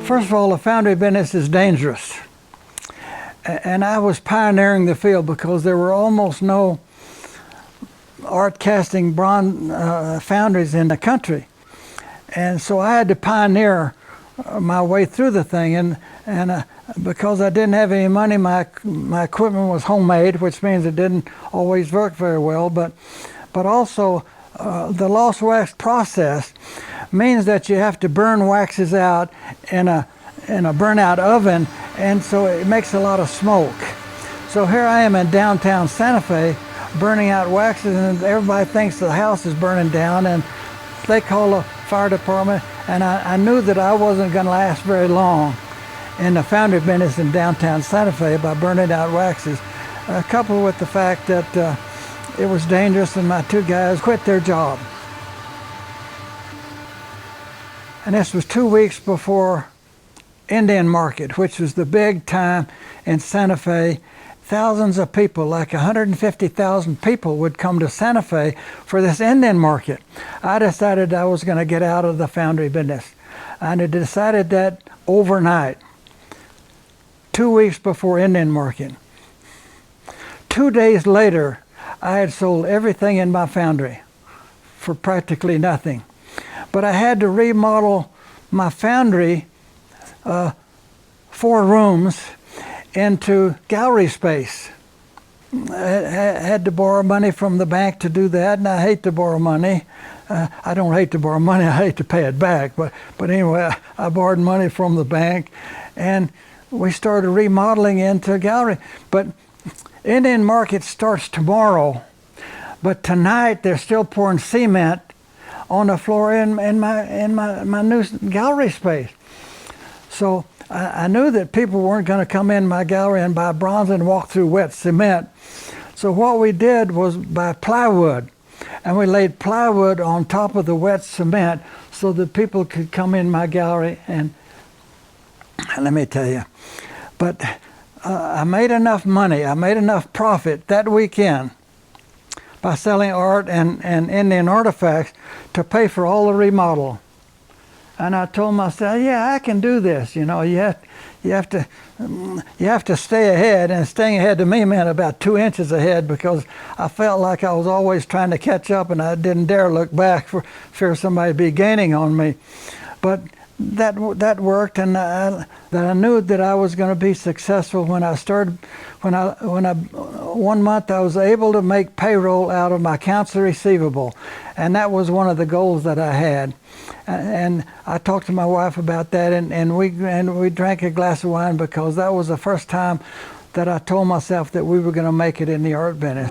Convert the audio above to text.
First of all, the foundry business is dangerous. And I was pioneering the field because there were almost no art casting bronze foundries in the country. And so I had to pioneer my way through the thing. And because I didn't have any money, my equipment was homemade, which means it didn't always work very well. But also the lost wax process means that you have to burn waxes out in a burnout oven, and so it makes a lot of smoke. So here I am in downtown Santa Fe burning out waxes, and everybody thinks the house is burning down, and they call the fire department. And I knew that I wasn't going to last very long in the foundry business in downtown Santa Fe by burning out waxes, coupled with the fact that it was dangerous and my two guys quit their job. And this was 2 weeks before Indian Market, which was the big time in Santa Fe. Thousands of people, like 150,000 people, would come to Santa Fe for this Indian Market. I decided I was going to get out of the foundry business. And I decided that overnight, 2 weeks before Indian Market. 2 days later, I had sold everything in my foundry for practically nothing. But I had to remodel my foundry, 4 rooms, into gallery space. I had to borrow money from the bank to do that, and I hate to borrow money. I don't hate to borrow money, I hate to pay it back. But anyway, I borrowed money from the bank, and we started remodeling into a gallery. But Indian Market starts tomorrow, but tonight they're still pouring cement on the floor in my new gallery space. So I knew that people weren't going to come in my gallery and buy bronze and walk through wet cement. So what we did was buy plywood, and we laid plywood on top of the wet cement so that people could come in my gallery. And let me tell you, but I made enough money, I made enough profit that weekend by selling art and Indian artifacts to pay for all the remodel. And I told myself, yeah, I can do this. You know, you have to stay ahead, and staying ahead to me meant about 2 inches ahead, because I felt like I was always trying to catch up, and I didn't dare look back for fear somebody be gaining on me. But that worked, and I knew that I was going to be successful when I started. When 1 month I was able to make payroll out of my accounts receivable, and that was one of the goals that I had. And I talked to my wife about that, and we drank a glass of wine, because that was the first time that I told myself that we were going to make it in the art business.